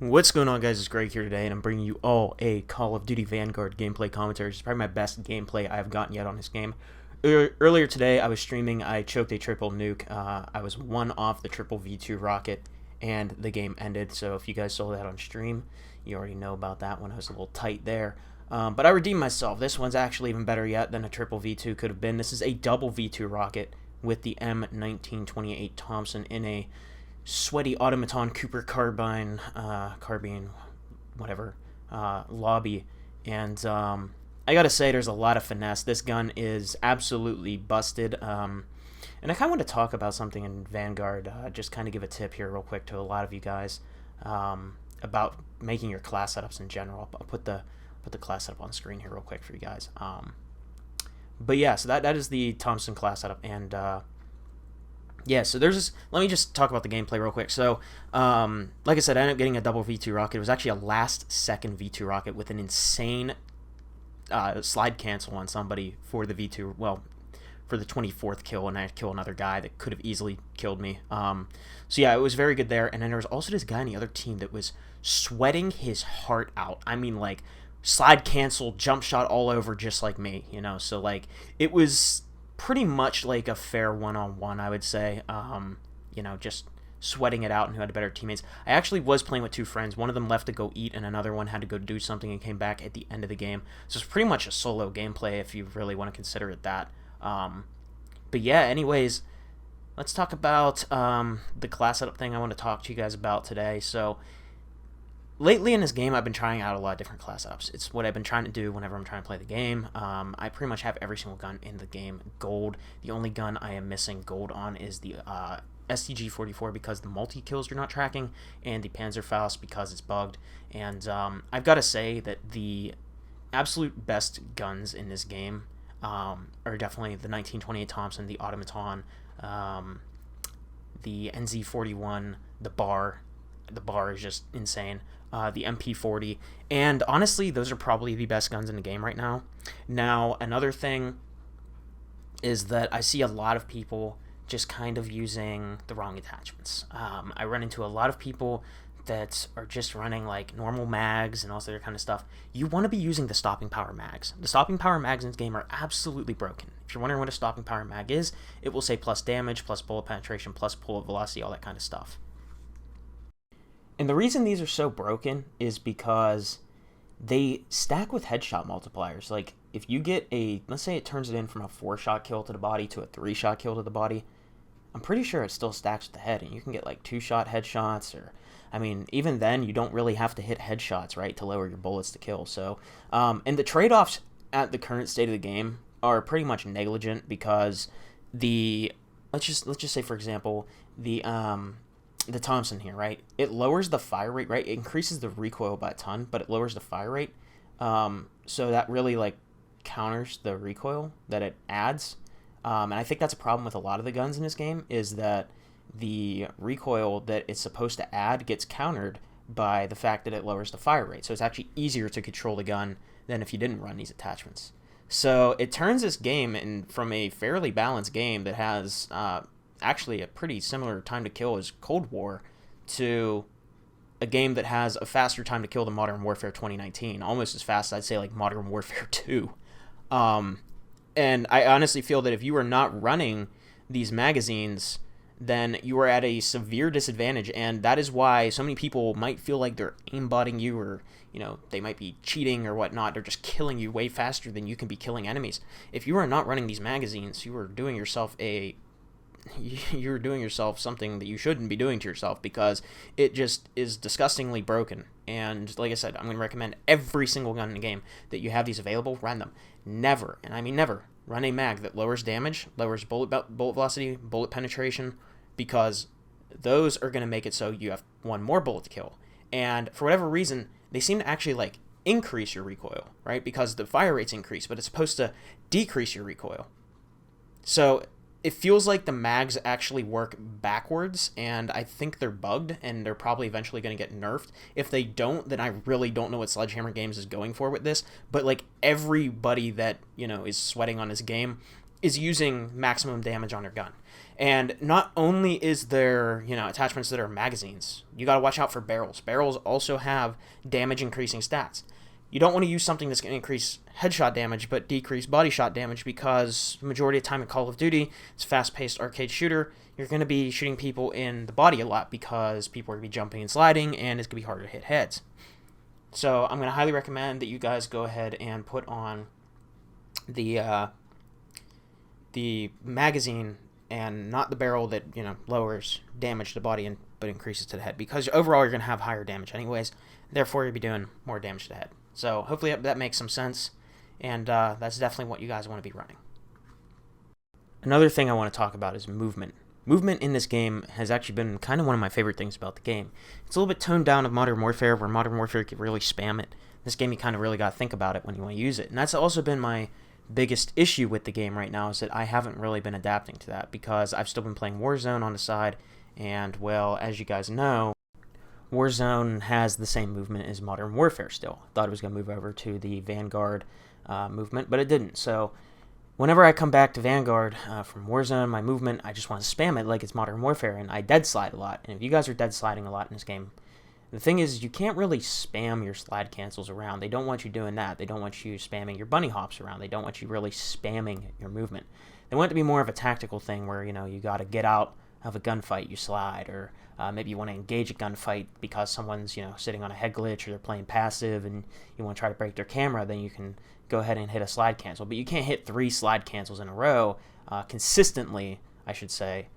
What's going on, guys? It's Greg here today, and I'm bringing you all a Call of Duty Vanguard gameplay commentary. It's probably my best gameplay I've gotten yet on this game. Earlier today, I was streaming. I choked a triple nuke. I was one off the triple V2 rocket, and the game ended. So if you guys saw that on stream, you already know about that one. I was a little tight there. But I redeemed myself. This one's actually even better yet than a triple V2 could have been. This is a double V2 rocket with the M1928 Thompson in a sweaty automaton Cooper carbine, whatever, lobby. And I gotta say, there's a lot of finesse. This gun is absolutely busted. And I kind of want to talk about something in Vanguard, just kind of give a tip here real quick to a lot of you guys about making your class setups in general. I'll put the class setup on screen here real quick for you guys. But yeah, so that is the Thompson class setup, and yeah, so there's this. Let me just talk about the gameplay real quick. So, like I said, I ended up getting a double V2 rocket. It was actually a last-second V2 rocket with an insane slide cancel on somebody for the V2. Well, for the 24th kill, and I had to kill another guy that could have easily killed me. So yeah, it was very good there. And then there was also this guy on the other team that was sweating his heart out. I mean, like, slide cancel, jump shot all over, just like me, you know. So like, it was pretty much like a fair one-on-one, I would say. You know, just sweating it out, and who had better teammates. I actually was playing with two friends. One of them left to go eat, and another one had to go do something and came back at the end of the game. So it's pretty much a solo gameplay if you really want to consider it that. But yeah, anyways, let's talk about the class setup thing I want to talk to you guys about today. So lately in this game, I've been trying out a lot of different class setups. It's what I've been trying to do whenever I'm trying to play the game. I pretty much have every single gun in the game gold. The only gun I am missing gold on is the STG-44 because the multi-kills you're not tracking, and the Panzerfaust because it's bugged. And I've got to say that the absolute best guns in this game are definitely the 1928 Thompson, the Automaton, the NZ-41, the bar. The bar is just insane. The MP40, and honestly, those are probably the best guns in the game right now. Now, another thing is that I see a lot of people just kind of using the wrong attachments. I run into a lot of people that are just running like normal mags and all that kind of stuff. You want to be using the stopping power mags. The stopping power mags in this game are absolutely broken. If you're wondering what a stopping power mag is, it will say plus damage, plus bullet penetration, plus bullet velocity, all that kind of stuff. And the reason these are so broken is because they stack with headshot multipliers. Like, if you get let's say it turns it in from a 4-shot kill to the body to a 3-shot kill to the body, I'm pretty sure it still stacks with the head, and you can get like 2-shot headshots, or, I mean, even then, you don't really have to hit headshots, right, to lower your bullets to kill. So, and the trade-offs at the current state of the game are pretty much negligent because let's just say, for example, the Thompson here, right? It lowers the fire rate, right? It increases the recoil by a ton, but it lowers the fire rate. So that really like counters the recoil that it adds. And I think that's a problem with a lot of the guns in this game, is that the recoil that it's supposed to add gets countered by the fact that it lowers the fire rate. So it's actually easier to control the gun than if you didn't run these attachments. So it turns this game from a fairly balanced game that has actually a pretty similar time to kill as Cold War to a game that has a faster time to kill than Modern Warfare 2019, almost as fast as I'd say like Modern Warfare 2. And I honestly feel that if you are not running these magazines, then you are at a severe disadvantage, and that is why so many people might feel like they're aimbotting you, or, you know, they might be cheating or whatnot. They're just killing you way faster than you can be killing enemies. If you are not running these magazines, you are doing yourself something that you shouldn't be doing to yourself, because it just is disgustingly broken. And like I said, I'm going to recommend every single gun in the game that you have these available, run them. Never, and I mean never, run a mag that lowers damage, lowers bullet velocity, bullet penetration, because those are going to make it so you have one more bullet to kill. And for whatever reason, they seem to actually like increase your recoil, right? Because the fire rate's increased, but it's supposed to decrease your recoil. So it feels like the mags actually work backwards, and I think they're bugged, and they're probably eventually going to get nerfed. If they don't, then I really don't know what Sledgehammer Games is going for with this. But like, everybody that, you know, is sweating on this game is using maximum damage on their gun. And not only is there, attachments that are magazines, you got to watch out for barrels. Barrels also have damage increasing stats. You don't want to use something that's going to increase headshot damage but decrease body shot damage, because the majority of time in Call of Duty, it's a fast-paced arcade shooter, you're going to be shooting people in the body a lot because people are going to be jumping and sliding, and it's going to be harder to hit heads. So I'm going to highly recommend that you guys go ahead and put on the magazine and not the barrel that, lowers damage to the body but increases to the head, because overall you're going to have higher damage anyways, therefore you'll be doing more damage to the head. So hopefully that makes some sense, and that's definitely what you guys want to be running. Another thing I want to talk about is movement. Movement in this game has actually been kind of one of my favorite things about the game. It's a little bit toned down of Modern Warfare, where Modern Warfare could really spam it. This game, you kind of really got to think about it when you want to use it. And that's also been my biggest issue with the game right now, is that I haven't really been adapting to that, because I've still been playing Warzone on the side, and, well, as you guys know, Warzone has the same movement as Modern Warfare still. I thought it was going to move over to the Vanguard movement, but it didn't. So whenever I come back to Vanguard from Warzone, my movement, I just want to spam it like it's Modern Warfare, and I dead slide a lot. And if you guys are dead sliding a lot in this game, the thing is, you can't really spam your slide cancels around. They don't want you doing that. They don't want you spamming your bunny hops around. They don't want you really spamming your movement. They want it to be more of a tactical thing where, you got to get out of a gunfight, you slide, or maybe you want to engage a gunfight because someone's, sitting on a head glitch, or they're playing passive and you want to try to break their camera, then you can go ahead and hit a slide cancel. But you can't hit 3 slide cancels in a row consistently, I should say,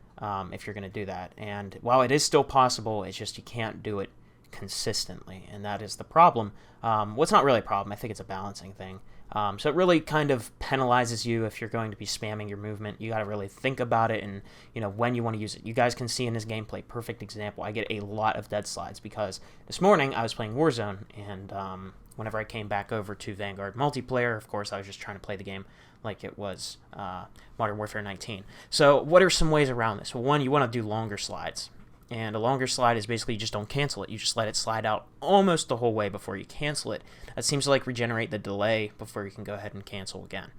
if you're going to do that. And while it is still possible, it's just you can't do it consistently, and that is the problem. Well, it's not really a problem. I think it's a balancing thing. So it really kind of penalizes you if you're going to be spamming your movement. You got to really think about it, and when you want to use it. You guys can see in this gameplay, perfect example, I get a lot of dead slides because this morning I was playing Warzone, and whenever I came back over to Vanguard multiplayer, of course I was just trying to play the game like it was Modern Warfare 19. So what are some ways around this? Well, one, you want to do longer slides. And a longer slide is basically you just don't cancel it. You just let it slide out almost the whole way before you cancel it. That seems to regenerate the delay before you can go ahead and cancel again.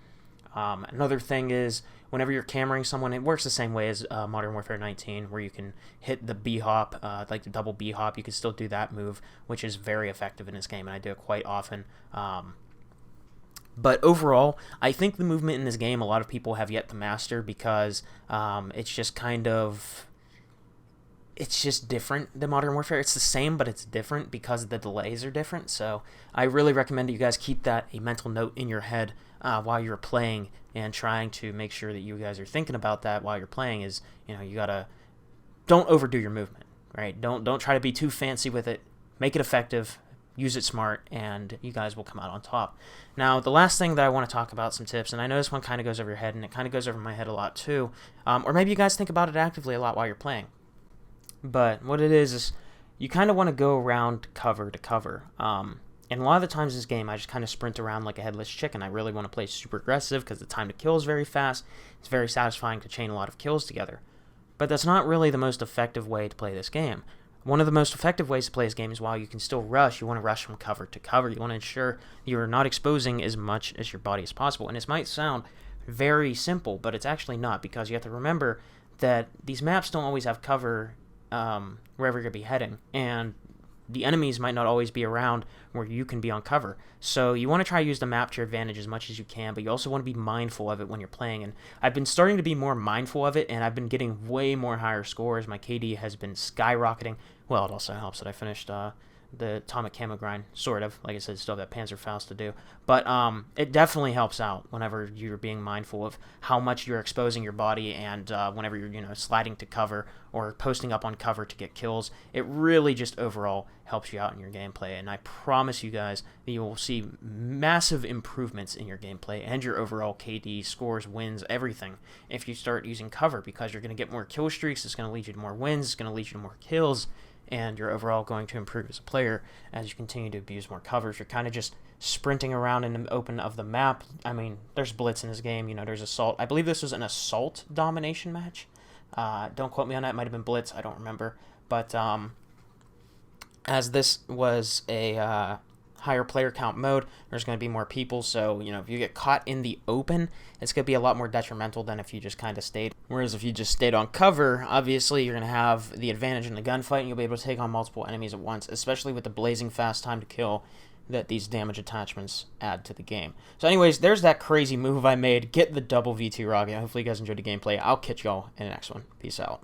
Another thing is whenever you're cameraing someone, it works the same way as Modern Warfare 19, where you can hit the B-hop, like the double B-hop. You can still do that move, which is very effective in this game, and I do it quite often. But overall, I think the movement in this game a lot of people have yet to master, because it's just kind of... It's just different than Modern Warfare. It's the same, but it's different because the delays are different. So I really recommend that you guys keep that a mental note in your head while you're playing, and trying to make sure that you guys are thinking about that while you're playing. Is you gotta, don't overdo your movement, right? Don't try to be too fancy with it. Make it effective. Use it smart, and you guys will come out on top. Now, the last thing that I want to talk about, some tips, and I know this one kind of goes over your head, and it kind of goes over my head a lot too, or maybe you guys think about it actively a lot while you're playing. But what it is you kind of want to go around cover to cover. And a lot of the times in this game, I just kind of sprint around like a headless chicken. I really want to play super aggressive because the time to kill is very fast. It's very satisfying to chain a lot of kills together. But that's not really the most effective way to play this game. One of the most effective ways to play this game is while you can still rush, you want to rush from cover to cover. You want to ensure you're not exposing as much as your body as possible. And this might sound very simple, but it's actually not, because you have to remember that these maps don't always have cover wherever you're going to be heading, and the enemies might not always be around where you can be on cover. So you want to try to use the map to your advantage as much as you can, but you also want to be mindful of it when you're playing. And I've been starting to be more mindful of it, and I've been getting way more higher scores. My KD has been skyrocketing. Well, it also helps that I finished the Atomic Camo grind, sort of. Like I said, still have that Panzerfaust to do. But it definitely helps out whenever you're being mindful of how much you're exposing your body, and whenever you're sliding to cover or posting up on cover to get kills. It really just overall helps you out in your gameplay, and I promise you guys that you will see massive improvements in your gameplay and your overall KD, scores, wins, everything if you start using cover, because you're going to get more kill streaks. It's going to lead you to more wins. It's going to lead you to more kills, and you're overall going to improve as a player as you continue to abuse more covers. You're kind of just sprinting around in the open of the map. I mean, there's blitz in this game. There's assault. I believe this was an assault domination match. Don't quote me on that. It might have been blitz. I don't remember. But as this was a higher player count mode, there's going to be more people, so, you know, if you get caught in the open, it's going to be a lot more detrimental than if you just kind of stayed. Whereas if you just stayed on cover, obviously you're going to have the advantage in the gunfight, and you'll be able to take on multiple enemies at once, especially with the blazing fast time to kill that these damage attachments add to the game. So anyways, there's that crazy move I made. Get the double VT rocket. Hopefully you guys enjoyed the gameplay. I'll catch y'all in the next one. Peace out.